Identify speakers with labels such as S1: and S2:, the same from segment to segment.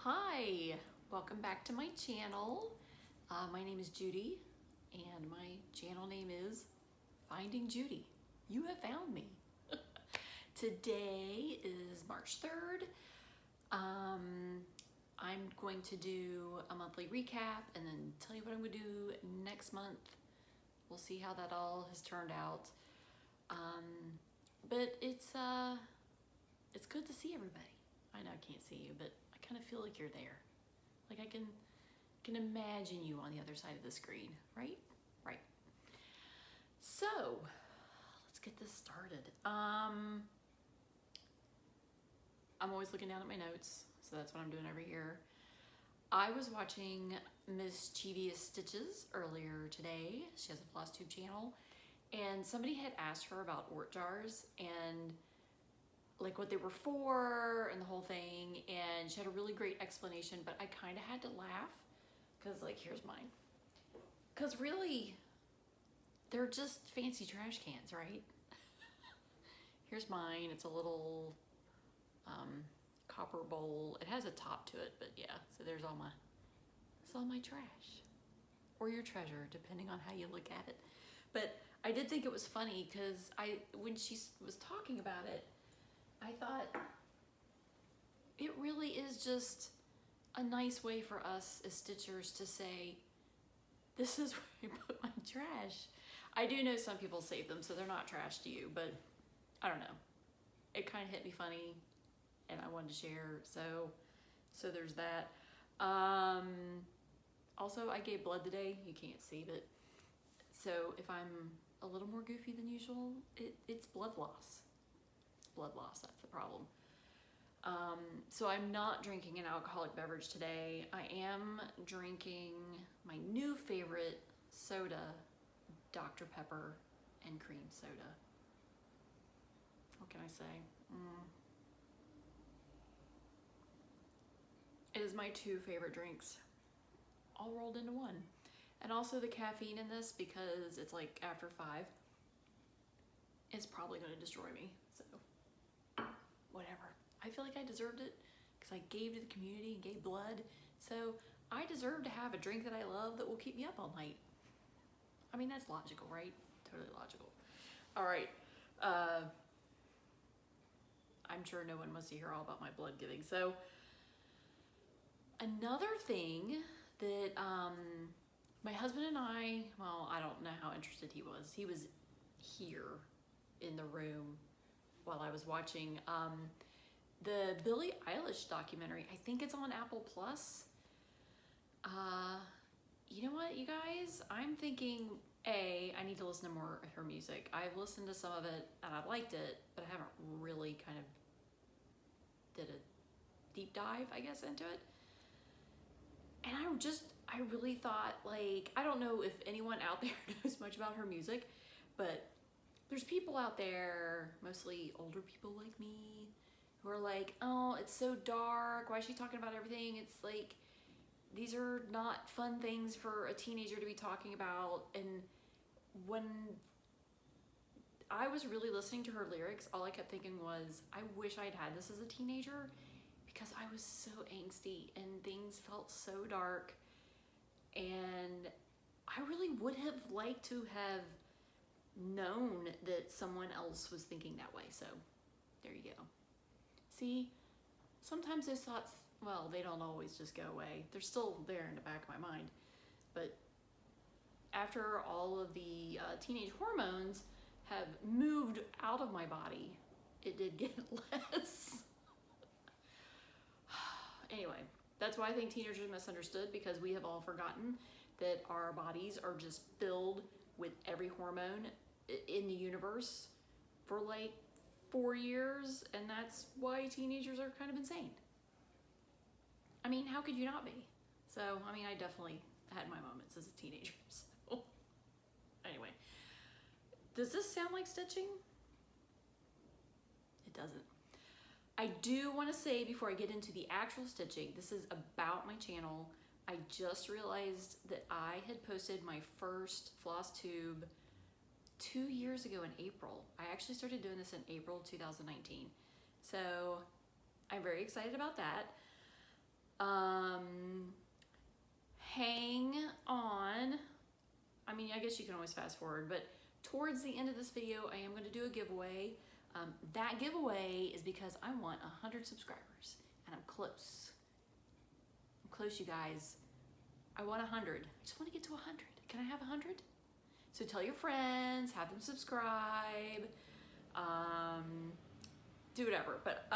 S1: Hi, welcome back to my channel. My name is Judy and my channel name is Finding Judy. You have found me. Today is March 3rd. I'm going to do a monthly recap and then tell you what I'm going to do next month. We'll see how that all has turned out. But it's good to see everybody. I know I can't see you, but I kind of feel like you're there. Like I can imagine you on the other side of the screen, right? Right. So let's get this started. I'm always looking down at my notes, so that's what I'm doing over here. I was watching Mischevious Stitches earlier today. She has a FlossTube channel, and somebody had asked her about Ort jars and like what they were for and the whole thing, and she had a really great explanation, but I kind of had to laugh because like, here's mine. Because really, they're just fancy trash cans, right? Here's mine. It's a little copper bowl. It has a top to it, but yeah, so there's all my trash or your treasure, depending on how you look at it. But I did think it was funny because when she was talking about it, I thought it really is just a nice way for us as stitchers to say, this is where I put my trash. I do know some people save them, so they're not trash to you, but I don't know. It kind of hit me funny and I wanted to share, so there's that. Also, I gave blood today. You can't see, but so if I'm a little more goofy than usual, it's blood loss. Blood loss, that's the problem. So I'm not drinking an alcoholic beverage today. I am drinking my new favorite soda, Dr. Pepper and cream soda. What can I say? It is my two favorite drinks all rolled into one. And also the caffeine in this, because it's like after 5, it's probably going to destroy me, so whatever. I feel like I deserved it because I gave to the community and gave blood. So I deserve to have a drink that I love that will keep me up all night. I mean, that's logical, right? Totally logical. All right. I'm sure no one wants to hear all about my blood giving. So another thing that my husband and I, well, I don't know how interested he was. He was here in the room while I was watching the Billie Eilish documentary. I think it's on Apple Plus. You know what, you guys? I'm thinking, I need to listen to more of her music. I've listened to some of it and I liked it, but I haven't really kind of did a deep dive, I guess, into it. And I really thought, like, I don't know if anyone out there knows much about her music, but there's people out there, mostly older people like me, who are like, oh, it's so dark. Why is she talking about everything? It's like, these are not fun things for a teenager to be talking about. And when I was really listening to her lyrics, all I kept thinking was, I wish I'd had this as a teenager because I was so angsty and things felt so dark. And I really would have liked to have known that someone else was thinking that way. So there you go. See, sometimes those thoughts, well, they don't always just go away. They're still there in the back of my mind. But after all of the teenage hormones have moved out of my body, it did get less. Anyway, that's why I think teenagers are misunderstood, because we have all forgotten that our bodies are just filled with every hormone in the universe for like 4 years, and that's why teenagers are kind of insane. I mean, how could you not be? So, I mean, I definitely had my moments as a teenager, so anyway. Does this sound like stitching? It doesn't. I do want to say before I get into the actual stitching, this is about my channel. I just realized that I had posted my first FlossTube 2 years ago in April. I actually started doing this in April 2019. So I'm very excited about that. Hang on. I mean, I guess you can always fast forward, but towards the end of this video, I am going to do a giveaway. That giveaway is because I want 100 subscribers, and I'm close. I'm close, you guys. I want 100. I just want to get to 100. Can I have 100? So tell your friends, have them subscribe, do whatever. But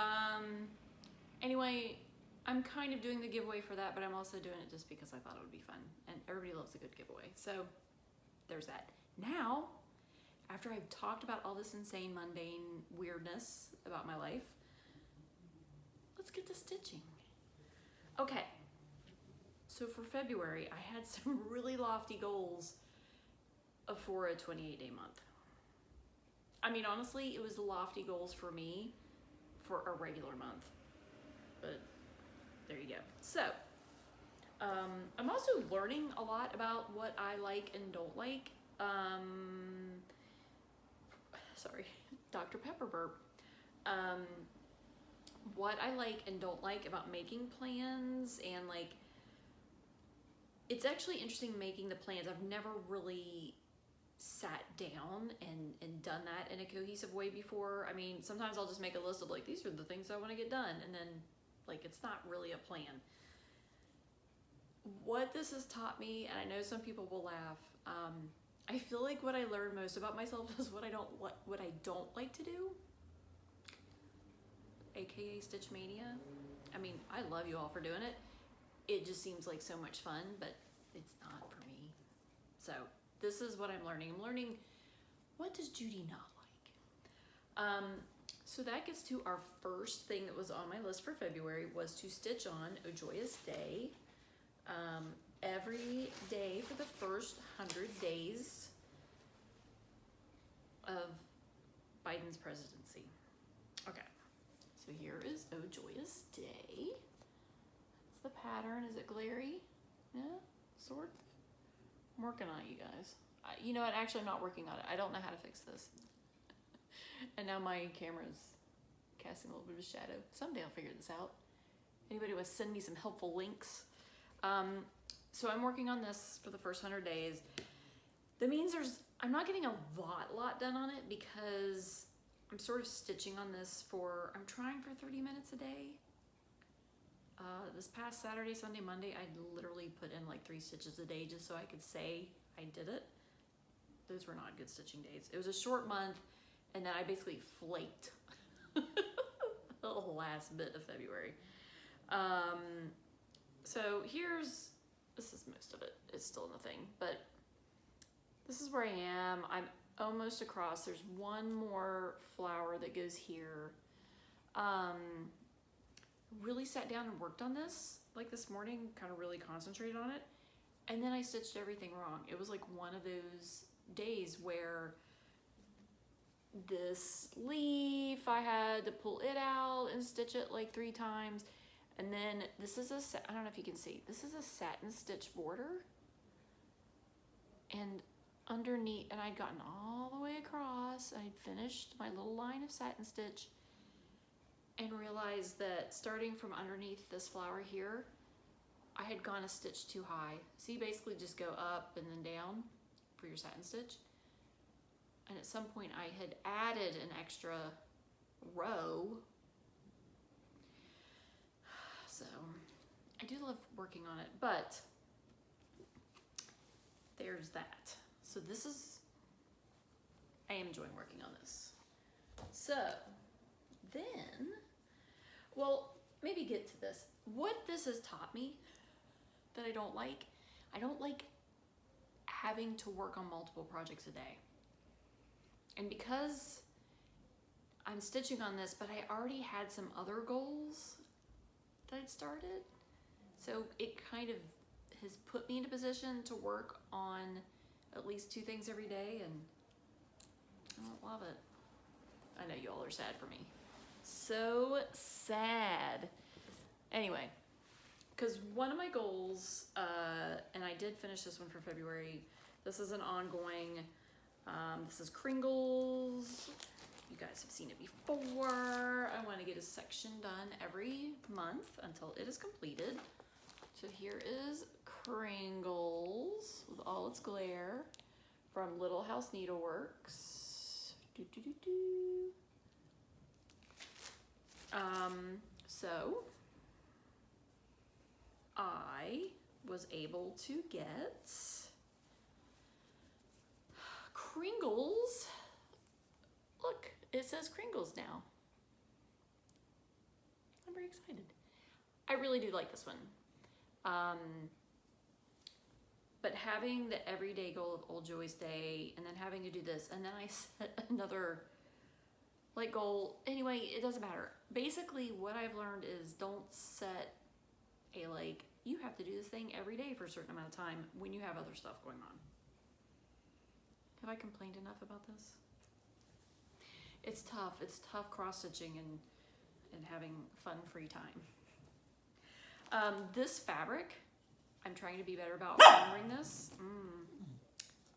S1: anyway, I'm kind of doing the giveaway for that, but I'm also doing it just because I thought it would be fun, and everybody loves a good giveaway. So there's that. Now, after I've talked about all this insane, mundane weirdness about my life, let's get to stitching. Okay, so for February, I had some really lofty goals for a 28-day month. I mean, honestly, it was lofty goals for me for a regular month, but there you go. So, I'm also learning a lot about what I like and don't like. Sorry, Dr. Pepper burp. What I like and don't like about making plans, and like, it's actually interesting making the plans. I've never really sat down and done that in a cohesive way before. I mean, sometimes I'll just make a list of like, these are the things I want to get done, and then like, it's not really a plan. What this has taught me, and I know some people will laugh, I feel like what I learned most about myself is what I don't like to do, aka Stitch Mania. I mean, I love you all for doing it. It just seems like so much fun, but it's not for me. So this is what I'm learning. I'm learning, what does Judy not like? So that gets to our first thing that was on my list for February, was to stitch on A Joyous Day. Every day for the first 100 days of Biden's presidency. Okay, so here is A Joyous Day. That's the pattern. Is it glary? Yeah, sort of. I'm working on it, you guys. You know what, actually I'm not working on it. I don't know how to fix this. And now my camera's casting a little bit of a shadow. Someday I'll figure this out. Anybody wants to send me some helpful links? So I'm working on this for the first 100 days. That means I'm not getting a lot done on it, because I'm sort of stitching on this I'm trying for 30 minutes a day. This past Saturday, Sunday, Monday, I literally put in like 3 stitches a day just so I could say I did it. Those were not good stitching days. It was a short month, and then I basically flaked the last bit of February. So this is most of it. It's still in the thing, but this is where I am. I'm almost across. There's one more flower that goes here. Really sat down and worked on this, like this morning, kind of really concentrated on it. And then I stitched everything wrong. It was like one of those days where this leaf, I had to pull it out and stitch it like 3 times. And then this is I don't know if you can see, this is a satin stitch border. And underneath, and I'd gotten all the way across, and I'd finished my little line of satin stitch, and realized that starting from underneath this flower here, I had gone a stitch too high. So you basically just go up and then down for your satin stitch. And at some point I had added an extra row. So I do love working on it, but there's that. So I am enjoying working on this. So then, well, maybe get to this. What this has taught me that I don't like having to work on multiple projects a day. And because I'm stitching on this, but I already had some other goals that I'd started, so it kind of has put me in a position to work on at least 2 things every day, and I don't love it. I know you all are sad for me. So sad. Anyway, because one of my goals, and I did finish this one for February, this is an ongoing, this is Kringles, You guys have seen it before. I want to get a section done every month until it is completed. So here is Kringles with all its glare from Little House Needleworks. So I was able to get Kringles. Look, it says Kringles now. I'm very excited. I really do like this one. But having the everyday goal of Old Joy's Day and then having to do this, and then I set another like goal. Anyway, it doesn't matter. Basically, what I've learned is don't set a like, you have to do this thing every day for a certain amount of time when you have other stuff going on. Have I complained enough about this? It's tough. It's tough cross-stitching and having fun free time. This fabric, I'm trying to be better about remembering this.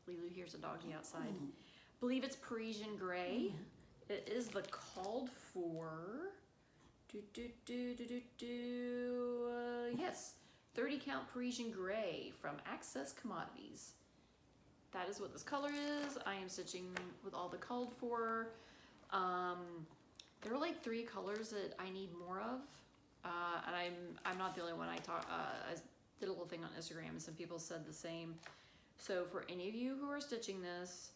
S1: Lulu hears a doggy outside. I believe it's Parisian Gray. It is the called for, yes, 30 count Parisian Gray from Access Commodities. That is what this color is. I am stitching with all the called for. There are like 3 colors that I need more of. And I'm not the only one. I did a little thing on Instagram and some people said the same. So for any of you who are stitching this,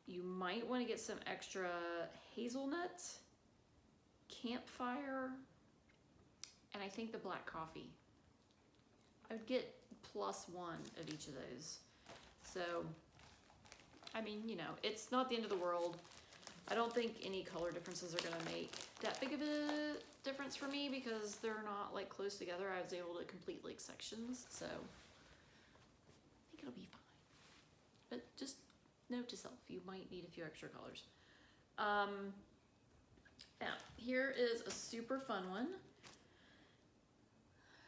S1: you might want to get some extra hazelnut, campfire, and I think the black coffee. I would get +1 of each of those. So, I mean, you know, it's not the end of the world. I don't think any color differences are going to make that big of a difference for me because they're not like close together. I was able to complete like sections, so I think it'll be fine. But just note to self, you might need a few extra colors. Now, here is a super fun one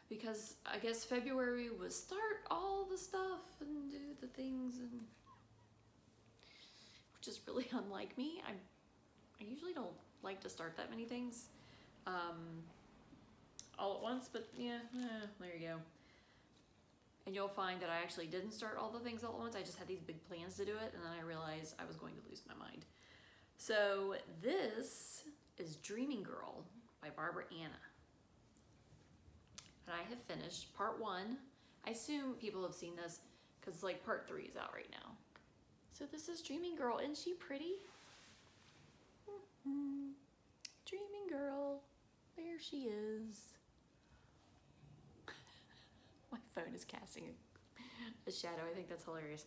S1: because I guess February was start all the stuff and do the things, and which is really unlike me. I usually don't like to start that many things all at once, but yeah, there you go. And you'll find that I actually didn't start all the things all at once. I just had these big plans to do it, and then I realized I was going to lose my mind. So this is Dreaming Girl by Barbara Anna. And I have finished part 1. I assume people have seen this because like part 3 is out right now. So this is Dreaming Girl. Isn't she pretty? Dreaming Girl. There she is. My phone is casting a shadow. I think that's hilarious.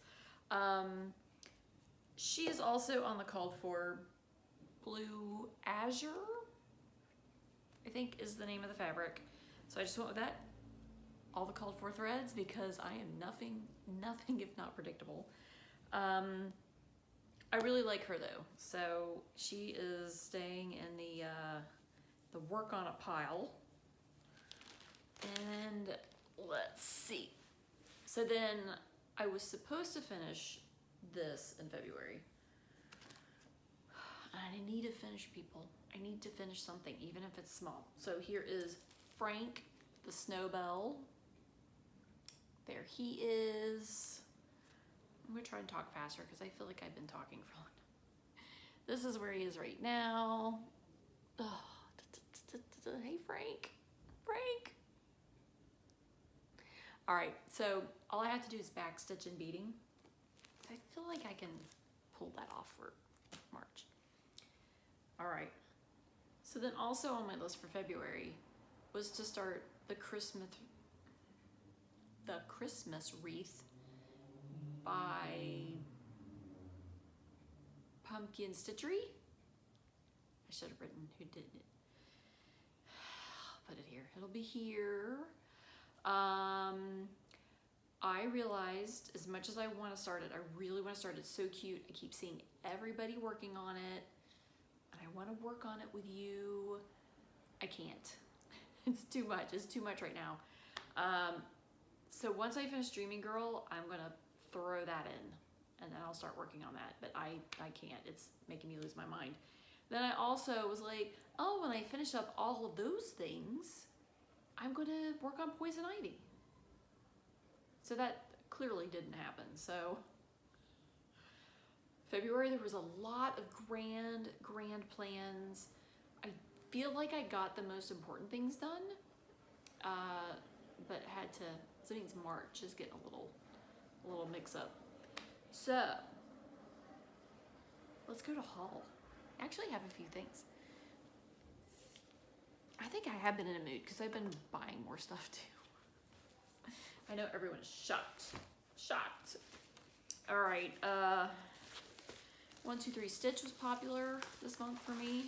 S1: She is also on the called for Blue Azure, I think is the name of the fabric. So I just went with that. All the called for threads because I am nothing if not predictable. I really like her though. So she is staying in the work on a pile. And let's see. So then I was supposed to finish this in February. And I need to finish, people. I need to finish something, even if it's small. So here is Frank the Snowball. There he is. I'm gonna try and talk faster because I feel like I've been talking for long. This is where he is right now. Oh, hey Frank. Frank. All right, so all I have to do is backstitch and beading. I feel like I can pull that off for March. All right, so then also on my list for February was to start the Christmas wreath by Pumpkin Stitchery. I should have written who did it. I'll put it here. It'll be here. I realized as much as I want to start it, I really want to start it. It's so cute. I keep seeing everybody working on it, and I want to work on it with you. I can't. It's too much. It's too much right now. So once I finish Dreaming Girl, I'm gonna throw that in, and then I'll start working on that. But I can't. It's making me lose my mind. Then I also was like, oh, when I finish up all of those things, I'm gonna work on Poison Ivy. So that clearly didn't happen. So February, there was a lot of grand plans. I feel like I got the most important things done, but had to, so it means March is getting a little mix up. So let's go to haul. I actually have a few things. I think I have been in a mood because I've been buying more stuff too. I know everyone's shocked. All right, 1, 2, 3 Stitch was popular this month for me.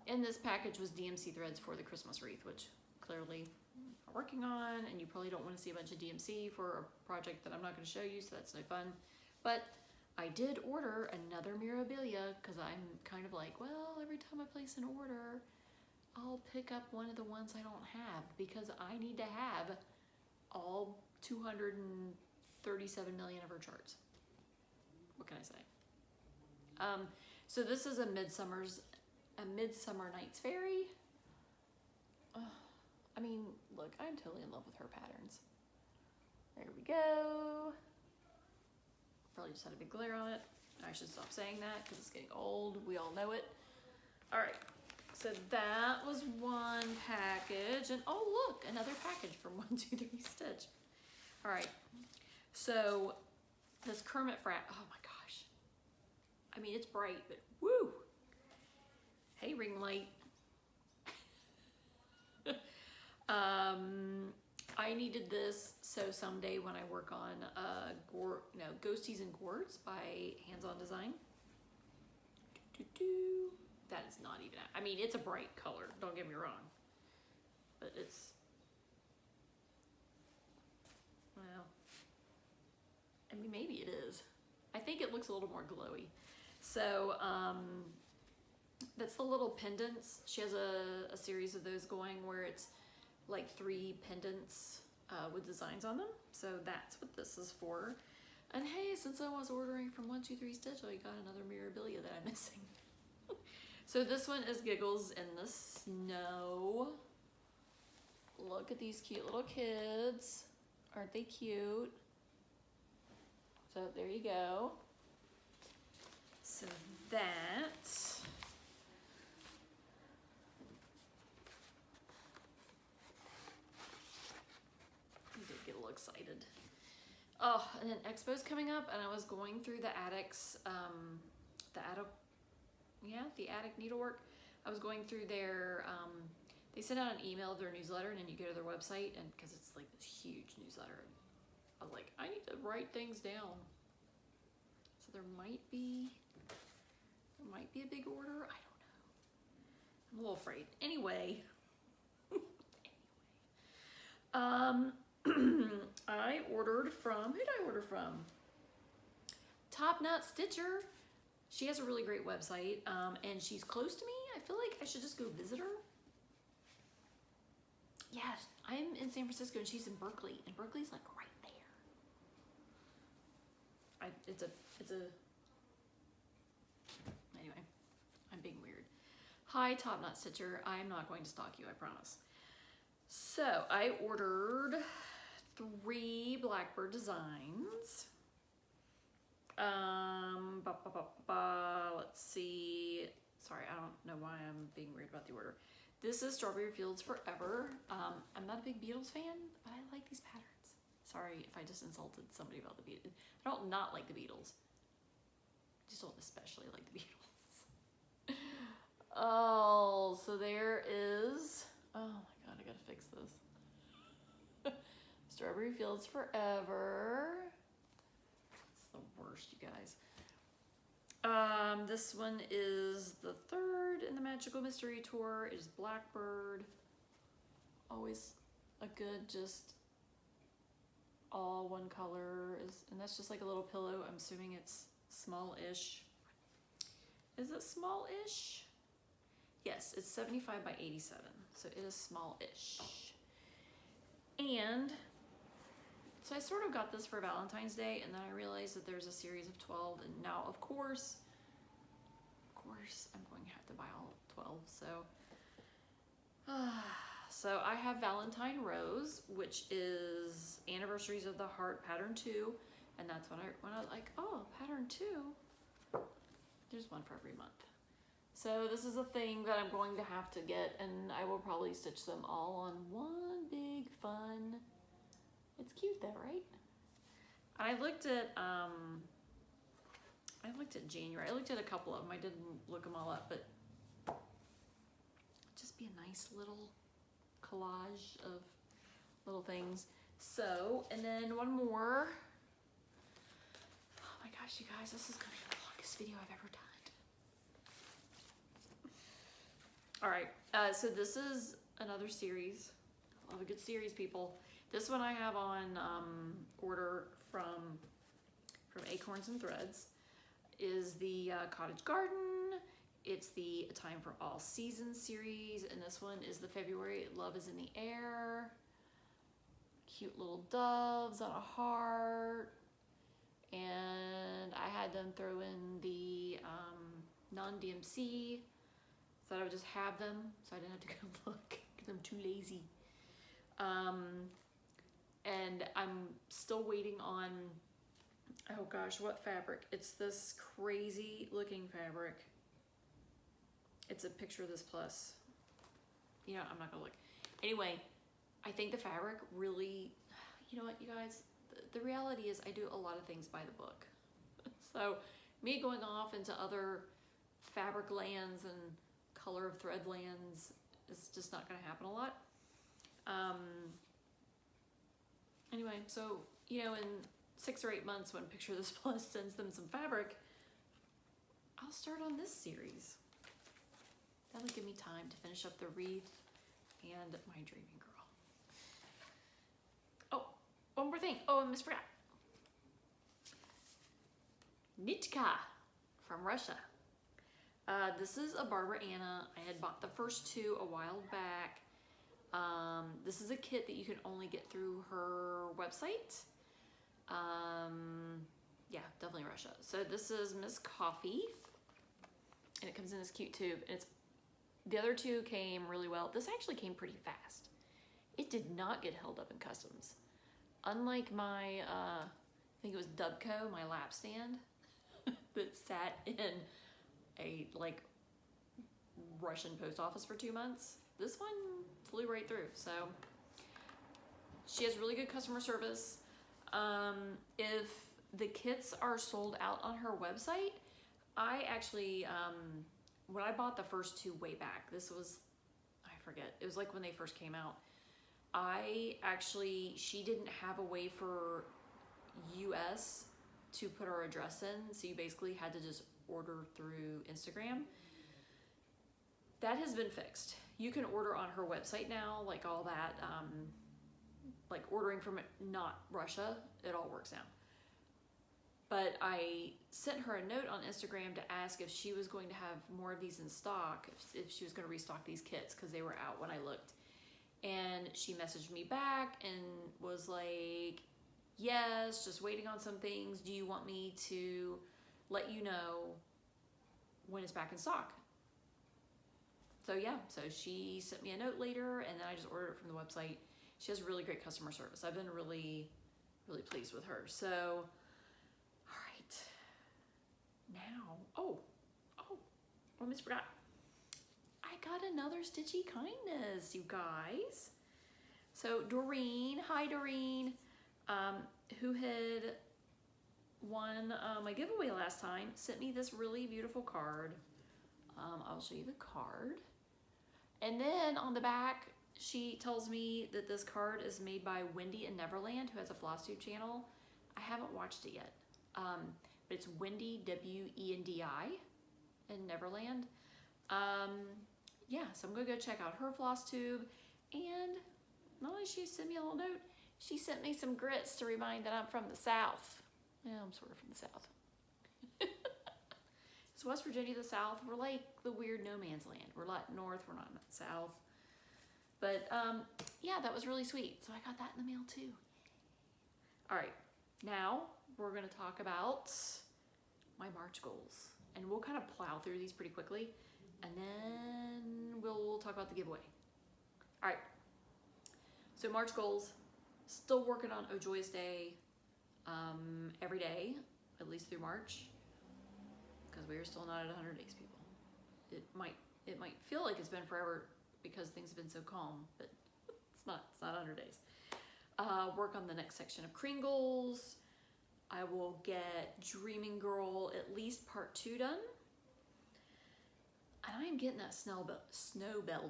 S1: In this package was DMC threads for the Christmas wreath, which clearly I'm working on, and you probably don't want to see a bunch of DMC for a project that I'm not going to show you, so that's no fun. But I did order another Mirabilia because I'm kind of like, well, every time I place an order, I'll pick up one of the ones I don't have because I need to have all 237 million of her charts. What can I say? So this is a Midsummer Night's Fairy. I mean, look, I'm totally in love with her patterns. There we go. Probably just had a big glare on it. I should stop saying that because it's getting old. We all know it. All right, so that was one package. And oh, look, another package from 1, 2, 3 Stitch. All right, so this Kermit Frat, oh my gosh. I mean, it's bright, but woo. Hey, ring light. I needed this so someday when I work on Ghosties and Gourds by Hands On Design. That is not even, I mean, it's a bright color, don't get me wrong, but it's, well, I mean, maybe it is. I think it looks a little more glowy. So that's the little pendants. She has a series of those going where it's like 3 pendants with designs on them. So that's what this is for. And hey, since I was ordering from 1, 2, 3 Stitch, I got another Mirabilia that I'm missing. So this one is Giggles in the Snow. Look at these cute little kids. Aren't they cute? So there you go. So that. I did get a little excited. Oh, and then Expo's coming up, and I was going through the Attic's, the Attic needlework. I was going through their, they send out an email of their newsletter, and then you go to their website, and because it's like this huge newsletter, I was like, I need to write things down. So there might be a big order. I don't know. I'm a little afraid. Anyway. I ordered from, who did I order from? Top Knot Stitcher. She has a really great website, and she's close to me. I feel like I should just go visit her. Yeah, I'm in San Francisco and she's in Berkeley, and Berkeley's like right there. Anyway, I'm being weird. Hi, Top Knot Stitcher. I'm not going to stalk you, I promise. So I ordered 3 Blackbird designs. Let's see. Sorry, I don't know why I'm being weird about the order. This is Strawberry Fields Forever. I'm not a big Beatles fan, but I like these patterns. Sorry if I just insulted somebody about the Beatles. I don't not like the Beatles. I just don't especially like the Beatles. Oh, so there is, oh my God, I gotta fix this. Strawberry Fields Forever. It's the worst, you guys. This one is the 3rd in the Magical Mystery Tour. It is Blackbird. Always a good, just all one color. And that's just like a little pillow. I'm assuming it's small-ish. Is it small-ish? Yes, it's 75 by 87. So it is small-ish. And So I sort of got this for Valentine's Day, and then I realized that there's a series of 12, and now of course I'm going to have to buy all 12. So I have Valentine Rose, which is Anniversaries of the Heart pattern 2, and that's when I was like, oh, pattern 2. There's one for every month. So this is a thing that I'm going to have to get, and I will probably stitch them all on one big fun. It's cute though, right? I looked at January. I looked at a couple of them. I didn't look them all up, but just be a nice little collage of little things. So, and then one more. Oh my gosh, you guys, this is gonna be the longest video I've ever done. All right, so this is another series. I love a good series, people. This one I have on order from Acorns and Threads. Is the Cottage Garden. It's the Time for All Seasons series, and this one is the February Love is in the Air. Cute little doves on a heart. And I had them throw in the non-DMC. Thought I would just have them so I didn't have to go look because I'm too lazy. And I'm still waiting on, oh gosh, what fabric? It's this crazy looking fabric. It's a picture of this plus. You know, I'm not gonna look. Anyway, I think the fabric really, you know what, you guys, the reality is I do a lot of things by the book. So me going off into other fabric lands and color of thread lands is just not gonna happen a lot. Anyway, so, you know, in 6 or 8 months when Picture This Plus sends them some fabric, I'll start on this series. That'll give me time to finish up the wreath and my Dreaming Girl. Oh, one more thing. Oh, I almost forgot. Nitka from Russia. This is a Barbara Anna. I had bought the first 2 a while back. This is a kit that you can only get through her website. Yeah, definitely Russia. So this is Miss Coffee, and it comes in this cute tube. And the other 2 came really well. This actually came pretty fast. It did not get held up in customs. Unlike my, I think it was Dubco, my lap stand that sat in a like Russian post office for 2 months. This one flew right through. So she has really good customer service. If the kits are sold out on her website, I actually, when I bought the first 2 way back, this was, I forget, it was like when they first came out. She didn't have a way for US to put our address in, so you basically had to just order through Instagram. That has been fixed. You can order on her website now, like all that, like ordering from not Russia, it all works now. But I sent her a note on Instagram to ask if she was going to have more of these in stock, if she was going to restock these kits, because they were out when I looked. And she messaged me back and was like, yes, just waiting on some things. Do you want me to let you know when it's back in stock? So yeah, so she sent me a note later, and then I just ordered it from the website. She has really great customer service. I've been really, really pleased with her. So, all right. Now, I almost forgot. I got another Stitchy Kindness, you guys. So Doreen, hi Doreen, who had won my giveaway last time, sent me this really beautiful card. I'll show you the card. And then on the back, she tells me that this card is made by Wendi in Neverland, who has a FlossTube channel. I haven't watched it yet, but it's Wendi, W-E-N-D-I, in Neverland. Yeah, so I'm gonna go check out her FlossTube, and not only did she send me a little note, she sent me some grits to remind that I'm from the South. Yeah, I'm sort of from the South. So West Virginia, the South, we're like the weird no man's land. We're not north, we're not south. But yeah, that was really sweet. So I got that in the mail too. All right, now we're gonna talk about my March goals, and we'll kind of plow through these pretty quickly, and then we'll talk about the giveaway. All right, so March goals, still working on Oh Joyous Day every day, at least through March, because we are still not at 100 days, people. It might feel like it's been forever because things have been so calm, but it's not 100 days. Work on the next section of Kringles. I will get Dreaming Girl at least part 2 done. And I am getting that Snowball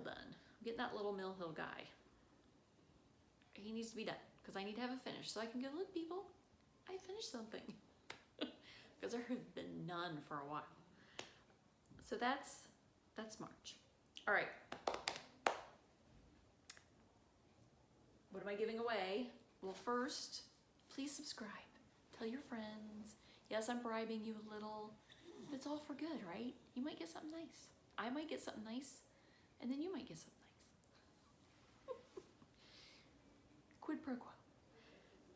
S1: done. I'm getting that little Mill Hill guy. He needs to be done because I need to have it finished so I can go, look people, I finished something. Because there have been none for a while. So that's March. All right. What am I giving away? Well, first, please subscribe. Tell your friends. Yes, I'm bribing you a little. But it's all for good, right? You might get something nice. I might get something nice. And then you might get something nice. Quid pro quo.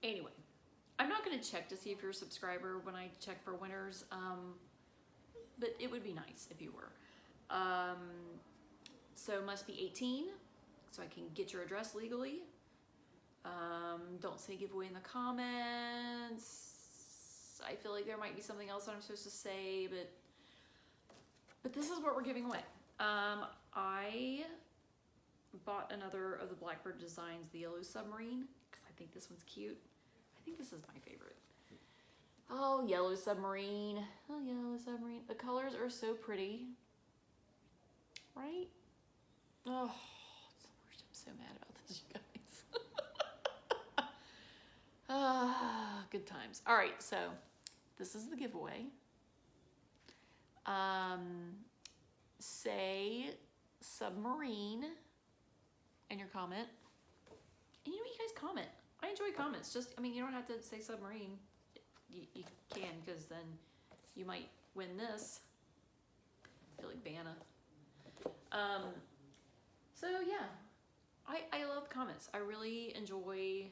S1: Anyway, I'm not going to check to see if you're a subscriber when I check for winners. But it would be nice if you were. So must be 18, so I can get your address legally. Don't say giveaway in the comments. I feel like there might be something else that I'm supposed to say, but this is what we're giving away. I bought another of the Blackbird designs, the Yellow Submarine, because I think this one's cute. I think this is my favorite. Oh, Yellow Submarine. Oh, Yellow Submarine. The colors are so pretty. Right? Oh, it's the worst. I'm so mad about this, you guys. Good times. All right, so this is the giveaway. Say submarine in your comment. And you know what, you guys comment. I enjoy comments. Just, I mean, you don't have to say submarine. You can, because then you might win this. I feel like Vanna. So yeah, I love comments. I really enjoy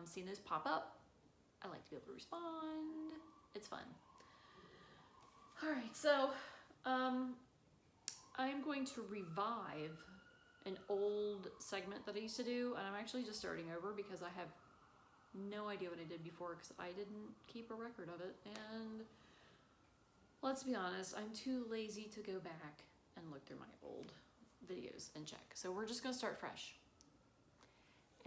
S1: seeing those pop up. I like to be able to respond. It's fun. All right, so I'm going to revive an old segment that I used to do, and I'm actually just starting over because I have no idea what I did before because I didn't keep a record of it, and let's be honest, I'm too lazy to go back and look through my old videos and check. So we're just gonna start fresh.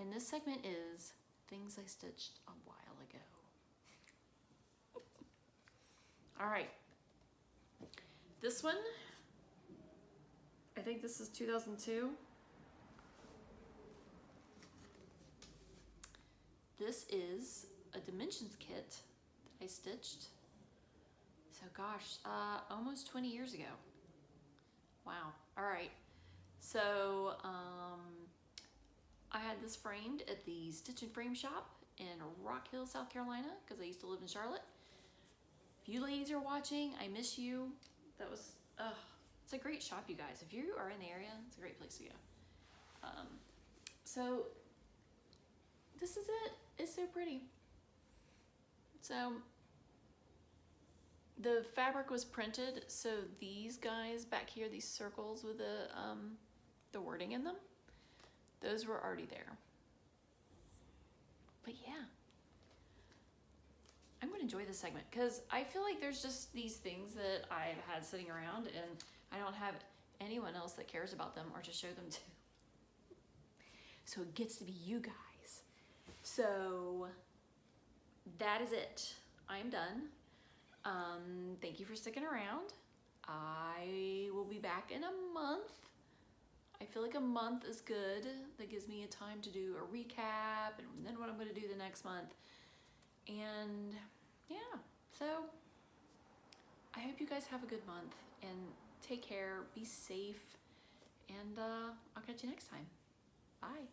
S1: And this segment is things I stitched a while ago. All right. This one, I think this is 2002. This is a Dimensions kit that I stitched. So gosh, almost 20 years ago. Wow. All right. So I had this framed at the Stitch and Frame shop in Rock Hill, South Carolina, because I used to live in Charlotte. If you ladies are watching, I miss you. That was, it's a great shop, you guys. If you are in the area, it's a great place to go. So this is it. It's so pretty. So the fabric was printed, so these guys back here, these circles with the wording in them, those were already there. But yeah, I'm gonna enjoy this segment because I feel like there's just these things that I've had sitting around and I don't have anyone else that cares about them or to show them to. So it gets to be you guys. So that is it. I'm done. Thank you for sticking around. I will be back in a month. I feel like a month is good. That gives me a time to do a recap and then what I'm going to do the next month. And yeah, so I hope you guys have a good month and take care, be safe, and I'll catch you next time. Bye.